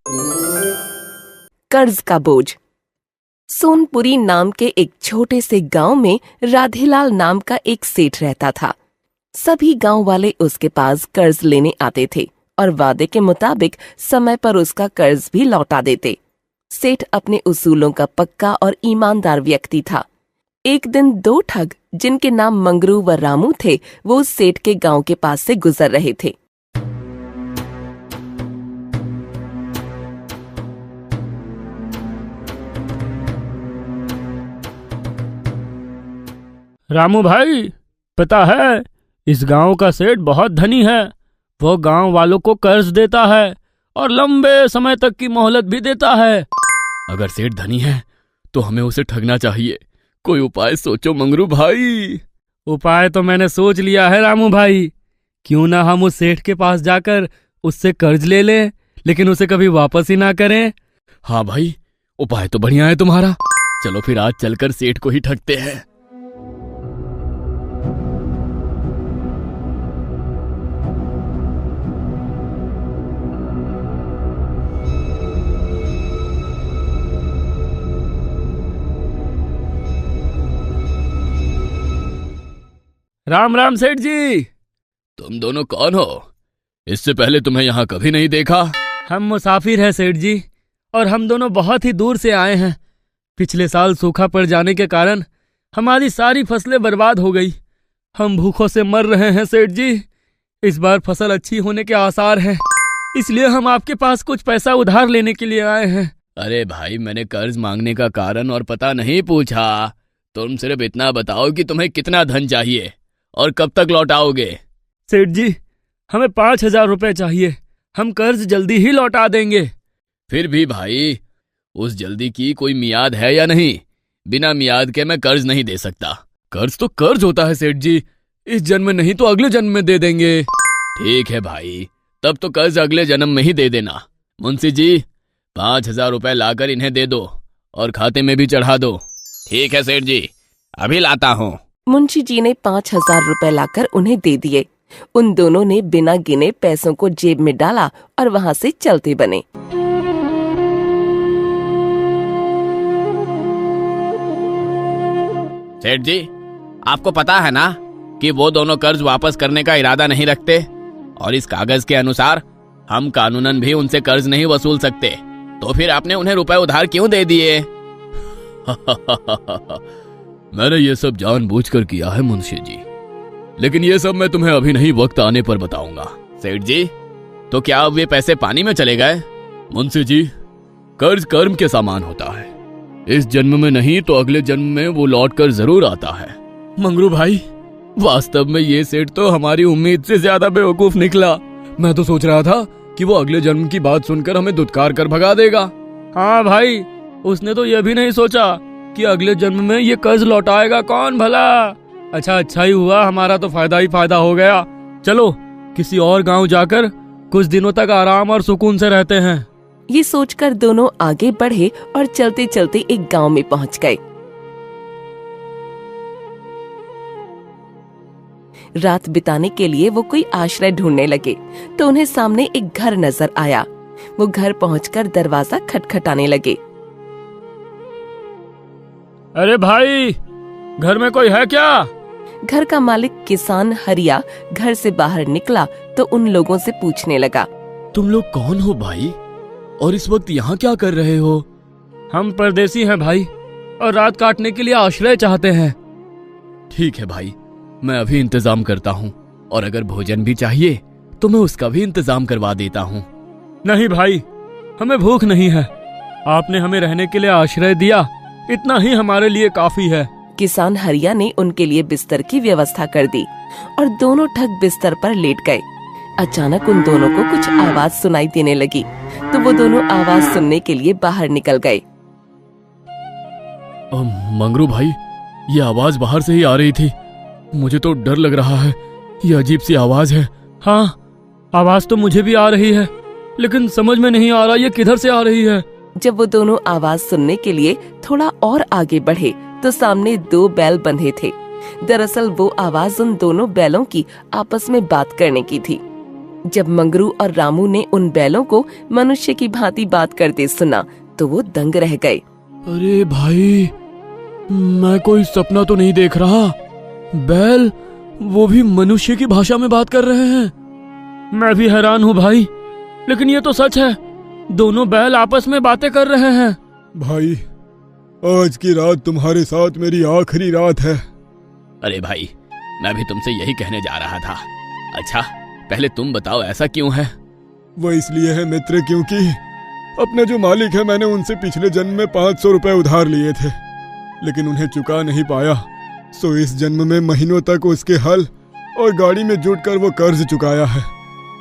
कर्ज का बोझ। सोनपुरी नाम के एक छोटे से गांव में राधेलाल नाम का एक सेठ रहता था। सभी गांव वाले उसके पास कर्ज लेने आते थे और वादे के मुताबिक समय पर उसका कर्ज भी लौटा देते। सेठ अपने उसूलों का पक्का और ईमानदार व्यक्ति था। एक दिन दो ठग, जिनके नाम मंगरू व रामू थे, वो उस सेठ के गांव के पास से गुजर रहे थे। रामू भाई, पता है इस गांव का सेठ बहुत धनी है। वो गांव वालों को कर्ज देता है और लंबे समय तक की मोहलत भी देता है। अगर सेठ धनी है तो हमें उसे ठगना चाहिए। कोई उपाय सोचो मंगरू भाई। उपाय तो मैंने सोच लिया है रामू भाई। क्यों ना हम उस सेठ के पास जाकर उससे कर्ज ले लें, लेकिन उसे कभी वापस ही ना करें। हाँ भाई, उपाय तो बढ़िया है तुम्हारा। चलो फिर आज चलकर सेठ को ही ठगते हैं। राम राम सेठ जी। तुम दोनों कौन हो? इससे पहले तुम्हें यहाँ कभी नहीं देखा। हम मुसाफिर हैं सेठ जी, और हम दोनों बहुत ही दूर से आए हैं। पिछले साल सूखा पड़ जाने के कारण हमारी सारी फसलें बर्बाद हो गई। हम भूखों से मर रहे हैं सेठ जी। इस बार फसल अच्छी होने के आसार हैं, इसलिए हम आपके पास कुछ पैसा उधार लेने के लिए आए हैं। अरे भाई, मैंने कर्ज मांगने का कारण और पता नहीं पूछा। तुम सिर्फ इतना बताओ कि तुम्हें कितना धन चाहिए और कब तक लौटाओगे। सेठ जी, हमें 5,000 रुपए चाहिए। हम कर्ज जल्दी ही लौटा देंगे। फिर भी भाई, उस जल्दी की कोई मियाद है या नहीं? बिना मियाद के मैं कर्ज नहीं दे सकता। कर्ज तो कर्ज होता है सेठ जी। इस जन्म में नहीं तो अगले जन्म में दे देंगे। ठीक है भाई, तब तो कर्ज अगले जन्म में ही दे देना। मुंशी जी, 5,000 रुपए लाकर इन्हें दे दो और खाते में भी चढ़ा दो। ठीक है सेठ जी, अभी लाता हूँ। मुंशी जी ने 5,000 रुपए लाकर उन्हें दे दिए। उन दोनों ने बिना गिने पैसों को जेब में डाला और वहाँ से चलते बने। सेठ जी, आपको पता है ना कि वो दोनों कर्ज वापस करने का इरादा नहीं रखते, और इस कागज के अनुसार हम कानूनन भी उनसे कर्ज नहीं वसूल सकते। तो फिर आपने उन्हें रुपए उधार क्यों दे दिए? मैंने ये सब जानबूझकर किया है मुंशी जी, लेकिन ये सब मैं तुम्हें अभी नहीं, वक्त आने पर बताऊंगा। सेठ जी, तो क्या अब ये पैसे पानी में चले गए? मुंशी जी, कर्ज कर्म के समान होता है। इस जन्म में नहीं तो अगले जन्म में वो लौट कर जरूर आता है। मंगरू भाई, वास्तव में ये सेठ तो हमारी उम्मीद से ज्यादा बेवकूफ निकला। मैं तो सोच रहा था कि वो अगले जन्म की बात सुनकर हमें धुतकार कर भगा देगा। हाँ भाई, उसने तो यह भी नहीं सोचा कि अगले जन्म में ये कर्ज लौटाएगा कौन भला। अच्छा ही हुआ, हमारा तो फायदा ही फायदा हो गया। चलो किसी और गांव जाकर कुछ दिनों तक आराम और सुकून से रहते हैं। ये सोचकर दोनों आगे बढ़े और चलते चलते एक गांव में पहुंच गए। रात बिताने के लिए वो कोई आश्रय ढूंढने लगे तो उन्हें सामने एक घर नजर आया। वो घर पहुंचकर दरवाजा खटखटाने लगे। अरे भाई, घर में कोई है क्या? घर का मालिक किसान हरिया घर से बाहर निकला तो उन लोगों से पूछने लगा, तुम लोग कौन हो भाई, और इस वक्त यहाँ क्या कर रहे हो? हम परदेसी हैं भाई, और रात काटने के लिए आश्रय चाहते हैं। ठीक है भाई, मैं अभी इंतजाम करता हूँ, और अगर भोजन भी चाहिए तो मैं उसका भी इंतजाम करवा देता हूँ। नहीं भाई, हमें भूख नहीं है। आपने हमें रहने के लिए आश्रय दिया, इतना ही हमारे लिए काफी है। किसान हरिया ने उनके लिए बिस्तर की व्यवस्था कर दी और दोनों ठग बिस्तर पर लेट गए। अचानक उन दोनों को कुछ आवाज सुनाई देने लगी तो वो दोनों आवाज सुनने के लिए बाहर निकल गए। मंगरू भाई, ये आवाज बाहर से ही आ रही थी। मुझे तो डर लग रहा है, ये अजीब सी आवाज है। हाँ, आवाज तो मुझे भी आ रही है, लेकिन समझ में नहीं आ रहा ये किधर से आ रही है। जब वो दोनों आवाज सुनने के लिए थोड़ा और आगे बढ़े तो सामने 2 बैल बंधे थे। दरअसल वो आवाज उन दोनों बैलों की आपस में बात करने की थी। जब मंगरू और रामू ने उन बैलों को मनुष्य की भांति बात करते सुना तो वो दंग रह गए। अरे भाई, मैं कोई सपना तो नहीं देख रहा। बैल वो भी मनुष्य की भाषा में बात कर रहे हैं। मैं भी हैरान हूँ भाई, लेकिन ये तो सच है। दोनों बैल आपस में बातें कर रहे हैं। भाई, आज की रात तुम्हारे साथ मेरी आखिरी रात है। अरे भाई, मैं भी तुमसे यही कहने जा रहा था। अच्छा, पहले तुम बताओ ऐसा क्यों है? वो इसलिए है मित्र, क्योंकि अपने जो मालिक है मैंने उनसे पिछले जन्म में 500 रुपए उधार लिए थे, लेकिन उन्हें चुका नहीं पाया। सो इस जन्म में महीनों तक उसके हल और गाड़ी में जुटकर वो कर्ज चुकाया है।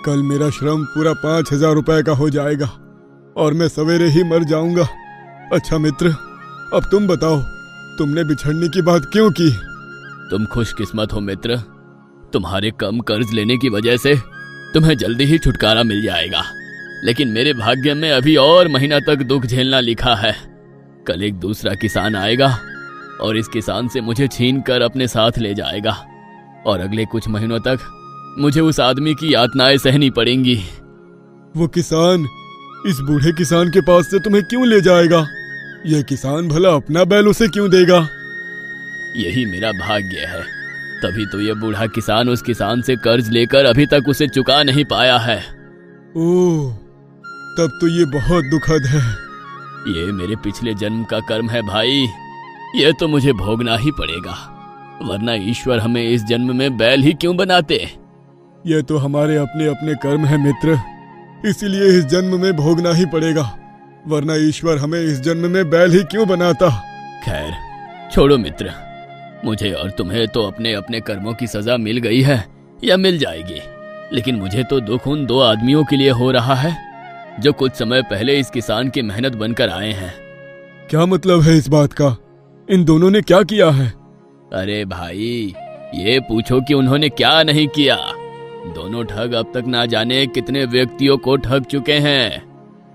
कल मेरा श्रम पूरा 5000 रुपए का हो जाएगा और मैं सवेरे ही मर जाऊंगा। अच्छा मित्र, अब तुम बताओ, तुमने बिछड़ने की बात क्यों की? तुम खुशकिस्मत हो मित्र, तुम्हारे कम कर्ज लेने की वजह से तुम्हें जल्दी ही छुटकारा मिल जाएगा। लेकिन मेरे भाग्य में अभी और महीना तक दुख झेलना लिखा है। कल एक दूसरा किसान आएगा और इस किसान से मुझे छीन कर अपने साथ ले जाएगा और अगले कुछ महीनों तक मुझे उस आदमी की यातनाएं सहनी पड़ेंगी। वो किसान इस बूढ़े किसान के पास से तुम्हें क्यों ले जाएगा? यह किसान भला अपना बैल उसे क्यों देगा? यही मेरा भाग्य है, तभी तो ये बूढ़ा किसान उस किसान से कर्ज लेकर अभी तक उसे चुका नहीं पाया है। ओह, तब तो ये बहुत दुखद है। ये मेरे पिछले जन्म का कर्म है भाई, ये तो मुझे भोगना ही पड़ेगा, वरना ईश्वर हमें इस जन्म में बैल ही क्यों बनाते? ये तो हमारे अपने अपने कर्म है मित्र, इसीलिए इस जन्म में भोगना ही पड़ेगा, वरना ईश्वर हमें इस जन्म में बैल ही क्यों बनाता? खैर छोड़ो मित्र, मुझे और तुम्हें तो अपने अपने कर्मों की सजा मिल गई है या मिल जाएगी, लेकिन मुझे तो दुख उन दो आदमियों के लिए हो रहा है जो कुछ समय पहले इस किसान की मेहनत बनकर आए हैं। क्या मतलब है इस बात का? इन दोनों ने क्या किया है? अरे भाई, ये पूछो कि उन्होंने क्या नहीं किया। दोनों ठग अब तक ना जाने कितने व्यक्तियों को ठग चुके हैं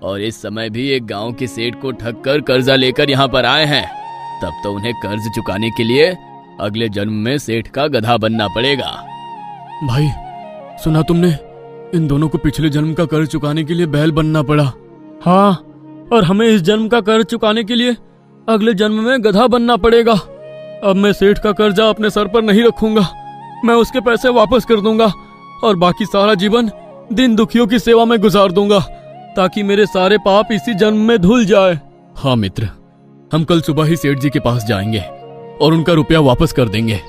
और इस समय भी एक गांव के सेठ को ठग कर कर्जा लेकर यहाँ पर आए हैं। तब तो उन्हें कर्ज चुकाने के लिए अगले जन्म में सेठ का गधा बनना पड़ेगा। भाई, सुना तुमने? इन दोनों को पिछले जन्म का कर्ज चुकाने के लिए बैल बनना पड़ा। हाँ, और हमें इस जन्म का कर्ज चुकाने के लिए अगले जन्म में गधा बनना पड़ेगा। अब मैं सेठ का कर्जा अपने सर पर नहीं रखूंगा, मैं उसके पैसे वापस कर दूंगा और बाकी सारा जीवन दिन दुखियों की सेवा में गुजार दूंगा ताकि मेरे सारे पाप इसी जन्म में धुल जाए। हाँ मित्र, हम कल सुबह ही सेठ जी के पास जाएंगे और उनका रुपया वापस कर देंगे।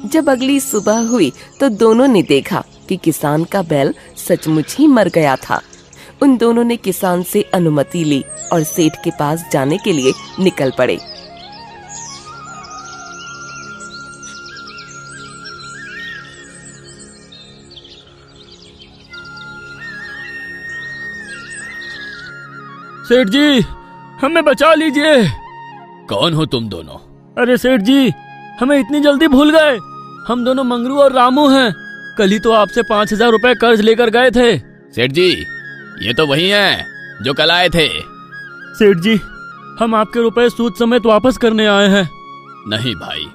जब अगली सुबह हुई तो दोनों ने देखा कि किसान का बैल सचमुच ही मर गया था। उन दोनों ने किसान से अनुमति ली और सेठ के पास जाने के लिए निकल पड़े। सेठ जी, हमें बचा लीजिए। कौन हो तुम दोनों? अरे सेठ जी, हमें इतनी जल्दी भूल गए? हम दोनों मंगरू और रामू हैं। कल ही तो आपसे 5000 रुपए कर्ज लेकर गए थे। सेठ जी, ये तो वही हैं जो कल आए थे। सेठ जी, हम आपके रुपए सूद समेत वापस करने आए हैं। नहीं भाई,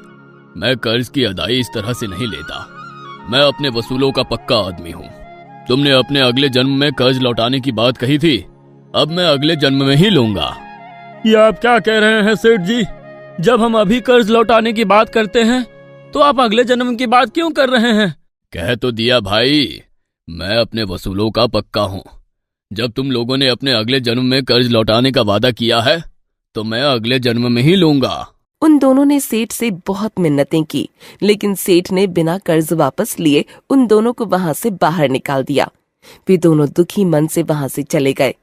मैं कर्ज की अदाई इस तरह से नहीं लेता। मैं अपने वसूलों का पक्का आदमी हूँ। तुमने अपने अगले जन्म में कर्ज लौटाने की बात कही थी, अब मैं अगले जन्म में ही लूंगा। ये आप क्या कह रहे हैं सेठ जी? जब हम अभी कर्ज लौटाने की बात करते हैं तो आप अगले जन्म की बात क्यों कर रहे हैं? कह तो दिया भाई, मैं अपने वसूलों का पक्का हूँ। जब तुम लोगों ने अपने अगले जन्म में कर्ज लौटाने का वादा किया है तो मैं अगले जन्म में ही लूंगा। उन दोनों ने सेठ से बहुत मिन्नतें की, लेकिन सेठ ने बिना कर्ज वापस लिए उन दोनों को वहां से बाहर निकाल दिया। वे दोनों दुखी मन से वहां से चले गए।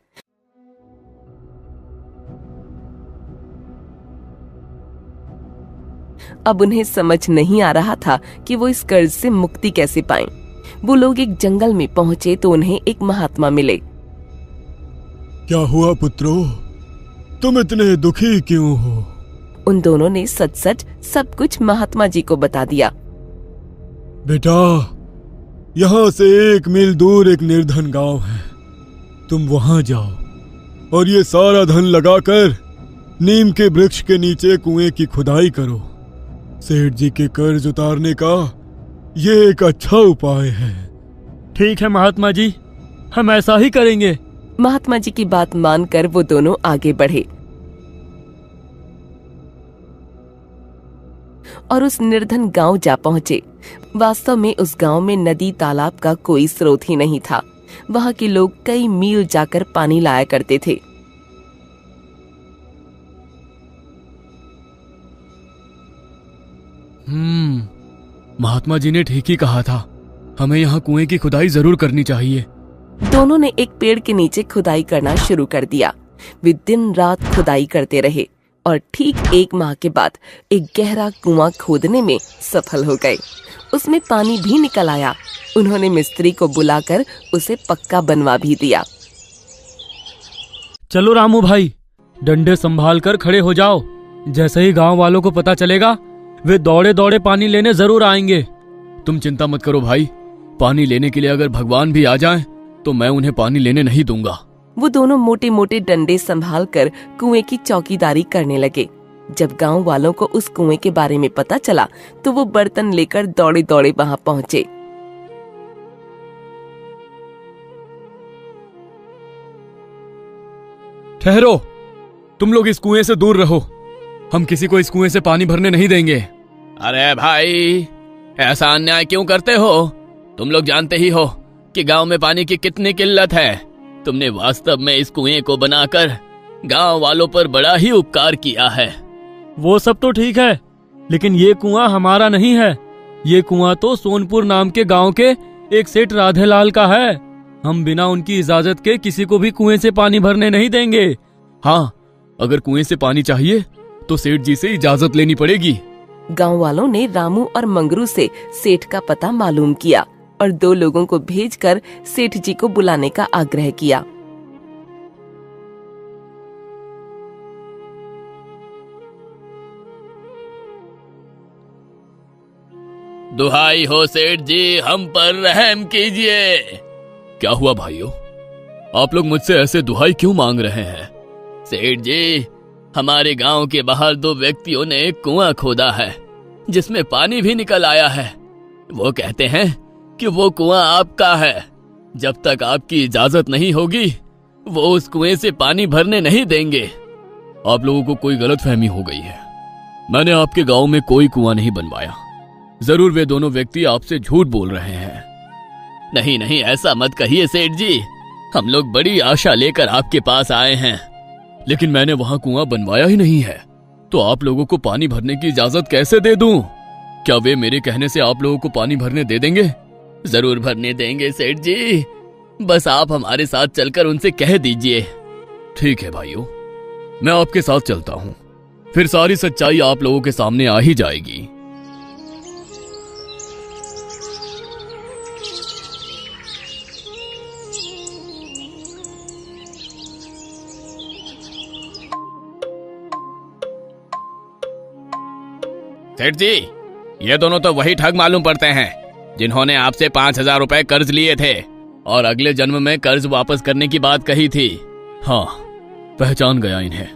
अब उन्हें समझ नहीं आ रहा था कि वो इस कर्ज से मुक्ति कैसे पाएं। वो लोग एक जंगल में पहुंचे तो उन्हें एक महात्मा मिले। क्या हुआ पुत्रो, तुम इतने दुखी क्यों हो? उन दोनों ने सच सच सब कुछ महात्मा जी को बता दिया। बेटा, यहाँ से 1 मील दूर एक निर्धन गांव है, तुम वहां जाओ और ये सारा धन लगाकर नीम के वृक्ष के नीचे कुएं की खुदाई करो। सेठ जी के कर्ज उतारने का ये एक अच्छा उपाय है। ठीक है महात्मा जी, हम ऐसा ही करेंगे। महात्मा जी की बात मानकर वो दोनों आगे बढ़े और उस निर्धन गांव जा पहुंचे। वास्तव में उस गांव में नदी तालाब का कोई स्रोत ही नहीं था। वहां के लोग कई मील जाकर पानी लाया करते थे। महात्मा जी ने ठीक ही कहा था, हमें यहाँ कुएं की खुदाई जरूर करनी चाहिए। दोनों ने एक पेड़ के नीचे खुदाई करना शुरू कर दिया। वे दिन रात खुदाई करते रहे और ठीक 1 माह के बाद एक गहरा कुआं खोदने में सफल हो गए। उसमें पानी भी निकल आया। उन्होंने मिस्त्री को बुलाकर उसे पक्का बनवा भी दिया। चलो रामू भाई, डंडे संभाल कर खड़े हो जाओ। जैसे ही गांव वालों को पता चलेगा, वे दौड़े दौड़े पानी लेने जरूर आएंगे। तुम चिंता मत करो भाई, पानी लेने के लिए अगर भगवान भी आ जाएं, तो मैं उन्हें पानी लेने नहीं दूंगा। वो दोनों मोटे मोटे डंडे संभाल कर कुएं की चौकीदारी करने लगे। जब गांव वालों को उस कुएं के बारे में पता चला, तो वो बर्तन लेकर दौड़े दौड़े वहां पहुंचे। ठहरो, तुम लोग इस कुएं से दूर रहो। हम किसी को इस कुएं से पानी भरने नहीं देंगे। अरे भाई, ऐसा अन्याय क्यों करते हो? तुम लोग जानते ही हो कि गांव में पानी की कितनी किल्लत है। तुमने वास्तव में इस कुएं को बनाकर गांव वालों पर बड़ा ही उपकार किया है। वो सब तो ठीक है, लेकिन ये कुआं हमारा नहीं है। ये कुआं तो सोनपुर नाम के गांव के एक सेठ राधेलाल का है। हम बिना उनकी इजाजत के किसी को भी कुएं से पानी भरने नहीं देंगे। हाँ, अगर कुएं से पानी चाहिए तो सेठ जी से इजाजत लेनी पड़ेगी। गांव वालों ने रामू और मंगरू से सेठ का पता मालूम किया और 2 लोगों को भेजकर सेठ जी को बुलाने का आग्रह किया। दुहाई हो सेठ जी, हम पर रहम कीजिए। क्या हुआ भाइयों, आप लोग मुझसे ऐसे दुहाई क्यों मांग रहे हैं? सेठ जी, हमारे गांव के बाहर 2 व्यक्तियों ने एक कुआं खोदा है जिसमें पानी भी निकल आया है। वो कहते हैं कि वो कुआं आपका है। जब तक आपकी इजाजत नहीं होगी, वो उस कुएं से पानी भरने नहीं देंगे। आप लोगों को कोई गलतफहमी हो गई है। मैंने आपके गांव में कोई कुआं नहीं बनवाया। जरूर वे दोनों व्यक्ति आपसे झूठ बोल रहे हैं। नहीं नहीं, ऐसा मत कहिए सेठ जी, हम लोग बड़ी आशा लेकर आपके पास आए हैं, लेकिन मैंने वहां कुआं बनवाया ही नहीं है। तो आप लोगों को पानी भरने की इजाजत कैसे दे दूं? क्या वे मेरे कहने से आप लोगों को पानी भरने दे देंगे? जरूर भरने देंगे सेठ जी, बस आप हमारे साथ चलकर उनसे कह दीजिए। ठीक है भाइयों, मैं आपके साथ चलता हूँ, फिर सारी सच्चाई आप लोगों के सामने आ ही जाएगी। सेठ जी, ये दोनों तो वही ठग मालूम पड़ते हैं जिन्होंने आपसे 5,000 रुपए कर्ज लिए थे और अगले जन्म में कर्ज वापस करने की बात कही थी। हाँ, पहचान गया इन्हें,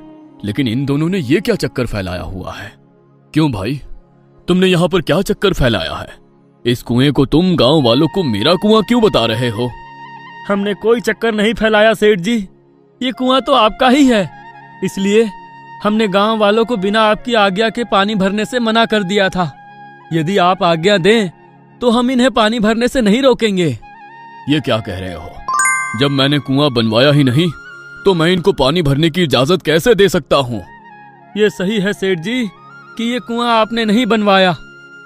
लेकिन इन दोनों ने ये क्या चक्कर फैलाया हुआ है? क्यों भाई, तुमने यहाँ पर क्या चक्कर फैलाया है? इस कुएं को तुम गांव वालों को मेरा कुआं क्यों बता रहे हो? हमने कोई चक्कर नहीं फैलाया सेठ जी, ये कुआं तो आपका ही है। इसलिए हमने गांव वालों को बिना आपकी आज्ञा के पानी भरने से मना कर दिया था। यदि आप आज्ञा दें तो हम इन्हें पानी भरने से नहीं रोकेंगे। ये क्या कह रहे हो? जब मैंने कुआं बनवाया ही नहीं तो मैं इनको पानी भरने की इजाजत कैसे दे सकता हूँ? ये सही है सेठ जी कि ये कुआं आपने नहीं बनवाया,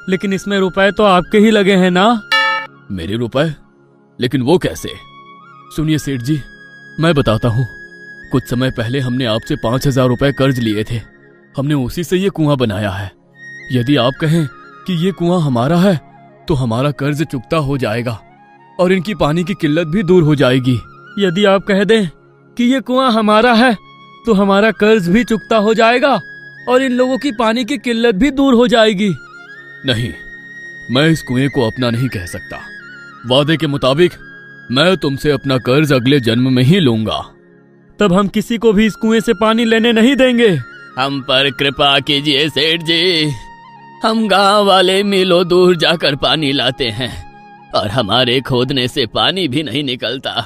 लेकिन इसमें रुपए तो आपके ही लगे हैं ना? मेरे रुपए? लेकिन वो कैसे? सुनिए सेठ जी, मैं बताता हूँ। कुछ समय पहले हमने आपसे 5,000 रुपए कर्ज लिए थे। हमने उसी से ये कुआं बनाया है। यदि आप कहें कि ये कुआं हमारा है तो हमारा कर्ज चुकता हो जाएगा और इनकी पानी की किल्लत भी दूर हो जाएगी। यदि आप कह दें कि ये कुआं हमारा है तो हमारा कर्ज भी चुकता हो जाएगा और इन लोगों की पानी की किल्लत भी दूर हो जाएगी। नहीं, मैं इस कुएं को अपना नहीं कह सकता। वादे के मुताबिक मैं तुमसे अपना कर्ज अगले जन्म में ही लूंगा। तब हम किसी को भी इस कुएं से पानी लेने नहीं देंगे। हम पर कृपा कीजिए सेठ जी, हम गांव वाले मीलों दूर जाकर पानी लाते हैं और हमारे खोदने से पानी भी नहीं निकलता।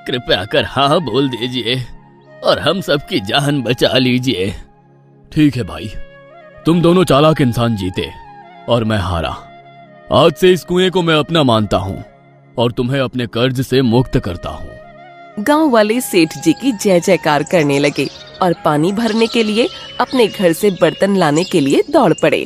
कृपया कर हाँ बोल दीजिए और हम सबकी जान बचा लीजिए। ठीक है भाई, तुम दोनों चालाक इंसान जीते और मैं हारा। आज से इस कुएं को मैं अपना मानता हूँ और तुम्हें अपने कर्ज से मुक्त करता हूँ। गांव वाले सेठ जी की जय जयकार करने लगे और पानी भरने के लिए अपने घर से बर्तन लाने के लिए दौड़ पड़े।